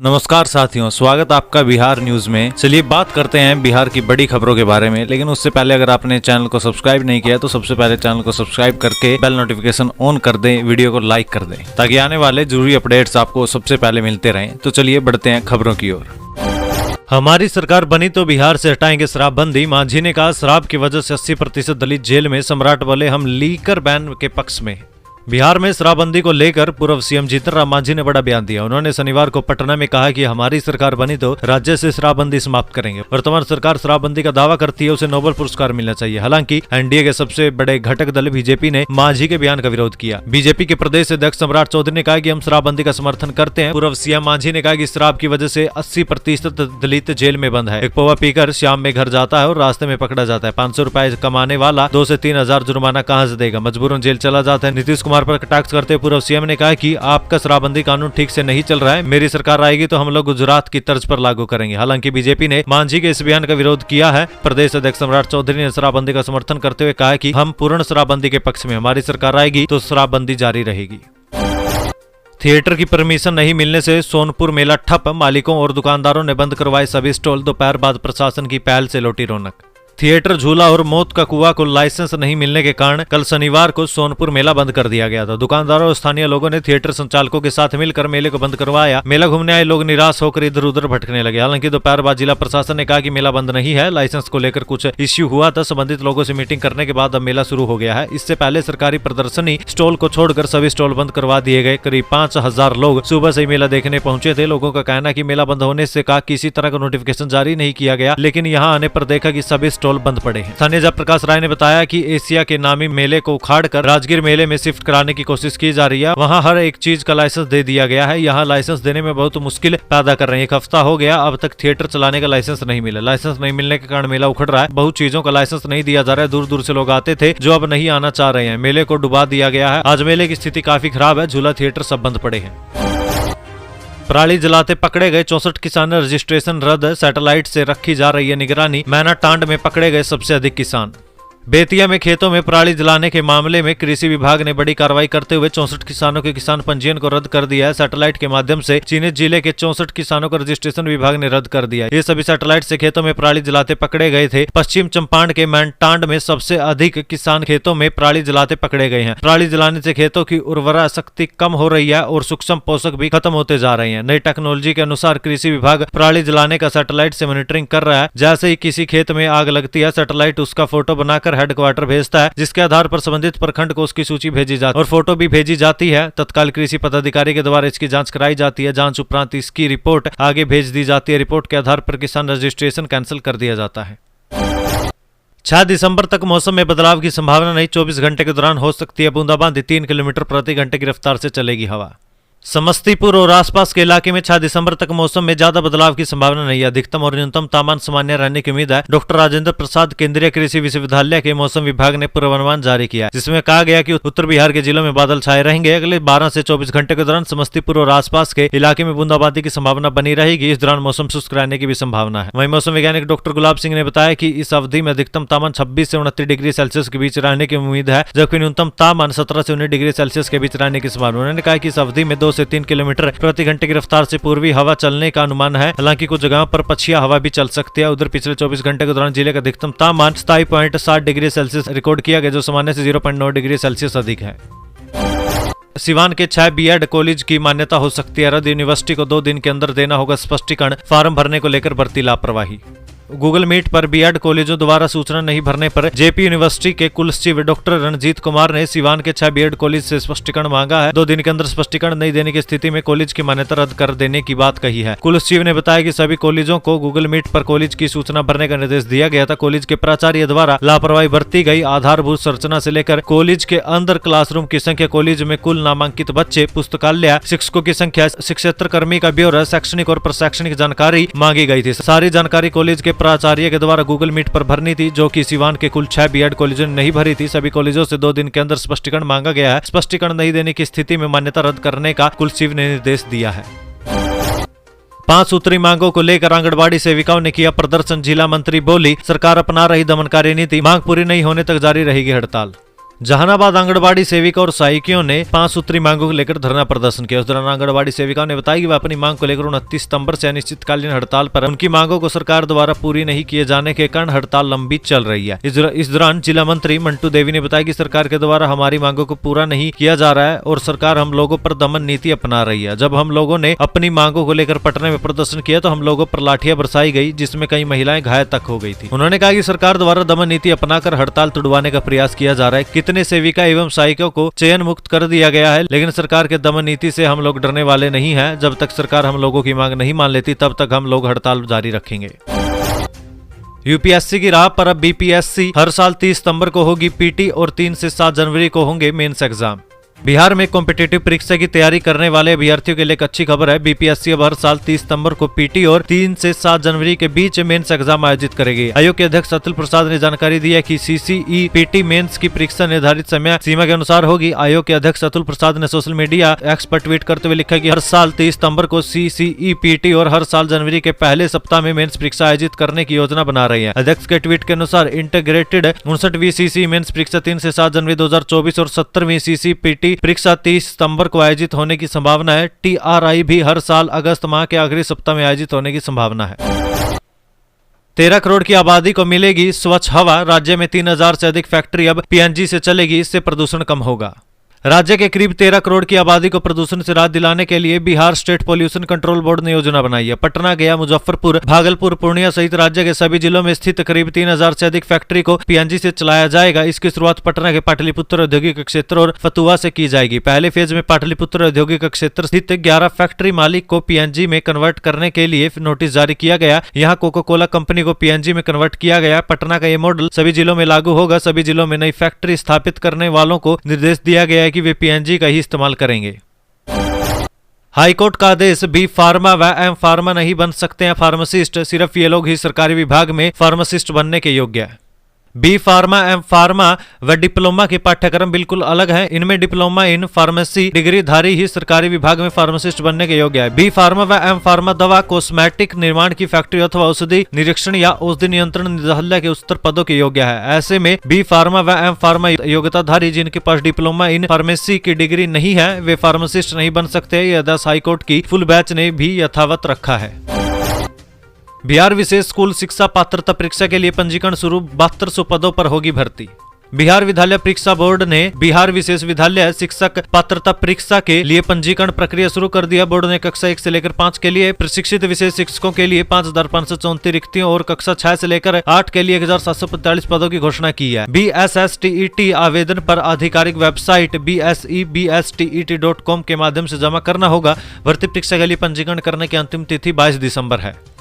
नमस्कार साथियों, स्वागत आपका बिहार न्यूज में। चलिए बात करते हैं बिहार की बड़ी खबरों के बारे में, लेकिन उससे पहले अगर आपने चैनल को सब्सक्राइब नहीं किया तो सबसे पहले चैनल को सब्सक्राइब करके बेल नोटिफिकेशन ऑन कर दें, वीडियो को लाइक कर दें ताकि आने वाले जरूरी अपडेट्स आपको सबसे पहले मिलते रहें। तो चलिए बढ़ते हैं खबरों की ओर। हमारी सरकार बनी तो बिहार से हटाएंगे शराबबंदी, मांझी ने कहा। शराब की वजह से 80% दलित जेल में, सम्राट बोले हम लीकर बैन के पक्ष में। बिहार में शराबबंदी को लेकर पूर्व सीएम जीतन राम मांझी ने बड़ा बयान दिया। उन्होंने शनिवार को पटना में कहा कि हमारी सरकार बनी तो राज्य से शराबबंदी समाप्त करेंगे। वर्तमान सरकार शराबबंदी का दावा करती है, उसे नोबेल पुरस्कार मिलना चाहिए। हालांकि एनडीए के सबसे बड़े घटक दल बीजेपी ने मांझी के बयान का विरोध किया। बीजेपी के प्रदेश अध्यक्ष सम्राट चौधरी ने कहा कि हम शराबबंदी का समर्थन करते हैं। पूर्व सीएम मांझी ने कहा कि शराब की वजह से 80% दलित जेल में बंद है। एक पौवा पीकर शाम में घर जाता है और रास्ते में पकड़ा जाता है। 500 रुपए कमाने वाला 2 से 3 हजार जुर्माना कहां से देगा, मजबूरन जेल चला जाता है। नीतीश कुमार पर कटाक्ष करते पूर्व सीएम ने कहा कि आपका शराबबंदी कानून ठीक से नहीं चल रहा है, मेरी सरकार आएगी तो हम लोग गुजरात की तर्ज पर लागू करेंगे। हालांकि बीजेपी ने मांझी के इस बयान का विरोध किया है। प्रदेश अध्यक्ष सम्राट चौधरी ने शराबबंदी का समर्थन करते हुए कहा कि हम पूर्ण शराबबंदी के पक्ष में, हमारी सरकार आएगी तो शराबबंदी जारी रहेगी। थिएटर की परमिशन नहीं मिलने से सोनपुर मेला ठप, मालिकों और दुकानदारों ने बंद करवाए सभी स्टॉल। दोपहर बाद प्रशासन की पहल से लौटी रौनक। थिएटर, झूला और मौत का कुआं को लाइसेंस नहीं मिलने के कारण कल शनिवार को सोनपुर मेला बंद कर दिया गया था। दुकानदारों और स्थानीय लोगों ने थिएटर संचालकों के साथ मिलकर मेले को बंद करवाया। मेला घूमने आए लोग निराश होकर इधर उधर भटकने लगे। हालांकि दोपहर बाद जिला प्रशासन ने कहा कि मेला बंद नहीं है, लाइसेंस को लेकर कुछ इश्यू हुआ था। संबंधित लोगों से मीटिंग करने के बाद अब मेला शुरू हो गया है। इससे पहले सरकारी प्रदर्शनी स्टॉल को छोड़कर सभी स्टॉल बंद करवा दिए गए। करीब 5000 लोग सुबह से मेला देखने पहुंचे थे। लोगों का कहना कि मेला बंद होने से कहा किसी तरह का नोटिफिकेशन जारी नहीं किया गया, लेकिन यहाँ आने पर देखा कि सभी स्टॉल बंद पड़े हैं। जयप्रकाश राय ने बताया कि एशिया के नामी मेले को उखाड़कर राजगीर मेले में शिफ्ट कराने की कोशिश की जा रही है। वहां हर एक चीज का लाइसेंस दे दिया गया है। यहाँ लाइसेंस देने में बहुत मुश्किल पैदा कर रहे हैं। 1 हफ्ता हो गया, अब तक थिएटर चलाने का लाइसेंस नहीं मिला। लाइसेंस नहीं मिलने के कारण मेला उखड़ रहा है। बहुत चीजों का लाइसेंस नहीं दिया जा रहा है। दूर दूर से लोग आते थे जो अब नहीं आना चाह रहे हैं। मेले को डुबा दिया गया है। आज मेले की स्थिति काफी खराब है। झूला, थिएटर सब बंद पड़े हैं। पराली जलाते पकड़े गए 64 किसान, रजिस्ट्रेशन रद्द, सैटेलाइट से रखी जा रही है निगरानी। मैनाटांड में पकड़े गए सबसे अधिक किसान। बेतिया में खेतों में पराली जलाने के मामले में कृषि विभाग ने बड़ी कार्रवाई करते हुए 64 किसानों के किसान पंजीयन को रद्द कर दिया है। सैटेलाइट के माध्यम से चिन्हित जिले के 64 किसानों का रजिस्ट्रेशन विभाग ने रद्द कर दिया है। ये सभी सैटेलाइट से खेतों में पराली जलाते पकड़े गए थे। पश्चिम चंपारण के मैनटांड में सबसे अधिक किसान खेतों में पराली जलाते पकड़े गए हैं। पराली जलाने से खेतों की उर्वरा शक्ति कम हो रही है और सूक्ष्म पोषक भी खत्म होते जा रहे हैं। नई टेक्नोलॉजी के अनुसार कृषि विभाग पराली जलाने का सैटेलाइट से मॉनिटरिंग कर रहा है। जैसे ही किसी खेत में आग लगती है, सैटेलाइट उसका फोटो बनाकर हेडक्वार्टर भेजता है, जिसके आधार पर संबंधित प्रखंड को उसकी सूची भेजी जाती है और फोटो भी भेजी जाती है। तत्काल कृषि पदाधिकारी के द्वारा इसकी जांच कराई जाती है। जांच उपरांत इसकी रिपोर्ट आगे भेज दी जाती है। रिपोर्ट के आधार पर किसान रजिस्ट्रेशन कैंसिल कर दिया जाता है। 6 दिसंबर तक मौसम में बदलाव की संभावना नहीं। 24 घंटे के दौरान हो सकती है बूंदाबांदी। 3 किलोमीटर प्रति घंटे की रफ्तार से चलेगी हवा। समस्तीपुर और आसपास के इलाके में 6 दिसंबर तक मौसम में ज्यादा बदलाव की संभावना नहीं है। अधिकतम और न्यूनतम तापमान सामान्य रहने की उम्मीद है। डॉक्टर राजेंद्र प्रसाद केंद्रीय कृषि विश्वविद्यालय के मौसम विभाग ने पूर्वानुमान जारी किया है, जिसमें कहा गया कि उत्तर बिहार के जिलों में बादल छाए रहेंगे। अगले 12 से 24 घंटे के दौरान समस्तीपुर और आसपास के इलाके में बूंदाबांदी की संभावना बनी रहेगी। इस दौरान मौसम शुष्क रहने की भी संभावना है। वहीं मौसम वैज्ञानिक डॉक्टर गुलाब सिंह ने बताया कि इस अवधि में अधिकतम तापमान 26 से 29 डिग्री सेल्सियस के बीच रहने की उम्मीद है, जबकि न्यूनतम तापमान 17 से 19 डिग्री सेल्सियस के बीच रहने की संभावना। उन्होंने कहा कि इस अवधि में 2 से 3 किलोमीटर प्रति घंटे की रफ्तार से पूर्वी हवा चलने का अनुमान है। हालांकि कुछ जगहों पर पछिया हवा भी चल सकती है। उधर पिछले 24 घंटे के दौरान जिले का अधिकतम तापमान 27.7 डिग्री सेल्सियस रिकॉर्ड किया गया, जो सामान्य से 0.9 डिग्री सेल्सियस अधिक है। सिवान के 6 बीएड कॉलेज की मान्यता हो सकती है रद्द। यूनिवर्सिटी को 2 दिन के अंदर देना होगा स्पष्टीकरण। फॉर्म भरने को लेकर बरती लापरवाही। गूगल मीट पर बीएड कॉलेजों द्वारा सूचना नहीं भरने पर जेपी यूनिवर्सिटी के कुलसचिव डॉक्टर रणजीत कुमार ने सिवान के 6 बीएड कॉलेज से स्पष्टीकरण मांगा है। 2 दिन के अंदर स्पष्टीकरण नहीं देने की स्थिति में कॉलेज की मान्यता रद्द कर देने की बात कही है। कुलसचिव ने बताया कि सभी कॉलेजों को गूगल मीट पर कॉलेज की सूचना भरने का निर्देश दिया गया था। कॉलेज के प्राचार्य द्वारा लापरवाही बरती गई। आधारभूत संरचना से लेकर कॉलेज के अंदर क्लासरूम की संख्या, कॉलेज में कुल नामांकित बच्चे, पुस्तकालय, शिक्षकों की संख्या, शिक्षेत्र कर्मी का ब्यौरा, शैक्षणिक और प्रशैक्षणिक जानकारी मांगी गई थी। सारी जानकारी कॉलेज के प्राचार्य के द्वारा गूगल मीट पर भरनी थी, जो कि सिवान के कुल 6 बीएड कॉलेजों ने नहीं भरी थी। सभी कॉलेजों से 2 दिन के अंदर स्पष्टीकरण मांगा गया है। स्पष्टीकरण नहीं देने की स्थिति में मान्यता रद्द करने का कुलसचिव ने निर्देश दिया है। 5 सूत्री मांगों को लेकर आंगनबाड़ी सेविकाओं ने किया प्रदर्शन। जिला मंत्री बोली सरकार अपना रही दमनकारी नीति, मांग पूरी नहीं होने तक जारी रहेगी हड़ताल। जहानाबाद आंगनबाड़ी सेविका और सहायिकाओं ने 5 सूत्री मांगों को लेकर धरना प्रदर्शन किया। उस दौरान आंगनबाड़ी सेविकाओं ने बताया कि वह अपनी मांग को लेकर 29 सितंबर से अनिश्चितकालीन हड़ताल पर उनकी मांगों को सरकार द्वारा पूरी नहीं किए जाने के कारण हड़ताल लंबी चल रही है। इस दौरान जिला मंत्री मंटू देवी ने बताया कि सरकार के द्वारा हमारी मांगों को पूरा नहीं किया जा रहा है और सरकार हम लोगों पर दमन नीति अपना रही है। जब हम लोगों ने अपनी मांगों को लेकर पटना में प्रदर्शन किया तो हम लोगों पर लाठियां बरसाई गई, जिसमें कई महिलाएं घायल तक हो गई थी। उन्होंने कहा कि सरकार द्वारा दमन नीति अपनाकर हड़ताल तुड़वाने का प्रयास किया जा रहा है। कितने सेविका एवं सहायिकों को चयन मुक्त कर दिया गया है, लेकिन सरकार के दमन नीति से हम लोग डरने वाले नहीं हैं। जब तक सरकार हम लोगों की मांग नहीं मान लेती तब तक हम लोग हड़ताल जारी रखेंगे। यूपीएससी की राह पर अब बीपीएससी। हर साल 30 सितंबर को होगी पीटी और 3 से 7 जनवरी को होंगे मेंस एग्जाम। बिहार में कॉम्पिटिटिव परीक्षा की तैयारी करने वाले अभ्यर्थियों के लिए एक अच्छी खबर है। बीपीएससी अब हर साल 30 सितंबर को पीटी और 3 से 7 जनवरी के बीच मेंस एग्जाम आयोजित करेगी। आयोग के अध्यक्ष अतुल प्रसाद ने जानकारी दी है कि सीसीई पीटी मेंस की परीक्षा निर्धारित समय सीमा के अनुसार होगी। आयोग के अध्यक्ष अतुल प्रसाद ने सोशल मीडिया एक्स पर ट्वीट करते हुए लिखा कि हर साल 30 सितंबर को सीसीई पीटी और हर साल जनवरी के पहले सप्ताह में मेंस परीक्षा आयोजित करने की योजना बना रही है। अध्यक्ष के ट्वीट के अनुसार इंटीग्रेटेड 59वीं सीसीई मेंस परीक्षा 3 से 7 जनवरी 2024 और 70वीं सीसीई पीटी परीक्षा 30 सितंबर को आयोजित होने की संभावना है। टीआरआई भी हर साल अगस्त माह के आखिरी सप्ताह में आयोजित होने की संभावना है। 13 करोड़ की आबादी को मिलेगी स्वच्छ हवा। राज्य में 3000 से अधिक फैक्ट्री अब पीएनजी से चलेगी, इससे प्रदूषण कम होगा। राज्य के करीब 13 करोड़ की आबादी को प्रदूषण से राहत दिलाने के लिए Bihar state pollution control board ने योजना बनाई है। पटना, गया, मुजफ्फरपुर, भागलपुर, पूर्णिया सहित राज्य के सभी जिलों में स्थित करीब 3000 से अधिक फैक्ट्री को पीएनजी से चलाया जाएगा। इसकी शुरुआत पटना के पाटलिपुत्र औद्योगिक क्षेत्र और फतुहा से की जाएगी। पहले फेज में पाटलिपुत्र औद्योगिक क्षेत्र स्थित 11 फैक्ट्री मालिक को पीएनजी में कन्वर्ट करने के लिए नोटिस जारी किया गया। यहाँ कोका कोला कंपनी को पीएनजी में कन्वर्ट किया गया। पटना का ये मॉडल सभी जिलों में लागू होगा। सभी जिलों में नई फैक्ट्री स्थापित करने वालों को निर्देश दिया गया है कि वे पीएनजी का ही इस्तेमाल करेंगे। हाईकोर्ट का आदेश, बी फार्मा व एम फार्मा नहीं बन सकते हैं फार्मासिस्ट। सिर्फ ये लोग ही सरकारी विभाग में फार्मासिस्ट बनने के योग्य हैं। बी फार्मा, एम फार्मा व डिप्लोमा के पाठ्यक्रम बिल्कुल अलग हैं। इनमें डिप्लोमा इन फार्मेसी डिग्री धारी ही सरकारी विभाग में फार्मासिस्ट बनने के योग्य है। बी फार्मा व एम फार्मा दवा, कॉस्मेटिक निर्माण की फैक्ट्री अथवा औषधि निरीक्षण या औषधि नियंत्रण निदेशालय के उच्चतर पदों के योग्य है। ऐसे में बी फार्मा व एम फार्मा योग्यताधारी जिनके पास डिप्लोमा इन फार्मेसी की डिग्री नहीं है वे फार्मासिस्ट नहीं बन सकते। यह आदेश हाईकोर्ट की फुल बेंच ने भी यथावत रखा है। बिहार विशेष स्कूल शिक्षा पात्रता परीक्षा के लिए पंजीकरण शुरू। 7200 पदों पर होगी भर्ती। बिहार विद्यालय परीक्षा बोर्ड ने बिहार विशेष विद्यालय शिक्षक पात्रता परीक्षा के लिए पंजीकरण प्रक्रिया शुरू कर दिया। बोर्ड ने कक्षा 1 से लेकर 5 के लिए प्रशिक्षित विशेष शिक्षकों के लिए 5534 रिक्तियों और कक्षा 6 से लेकर 8 के लिए 1745 पदों की घोषणा की है। BSSTET आवेदन पर आधिकारिक वेबसाइट BSEBSTET.com के माध्यम से जमा करना होगा। भर्ती परीक्षा के लिए पंजीकरण करने की अंतिम तिथि 22 दिसंबर है।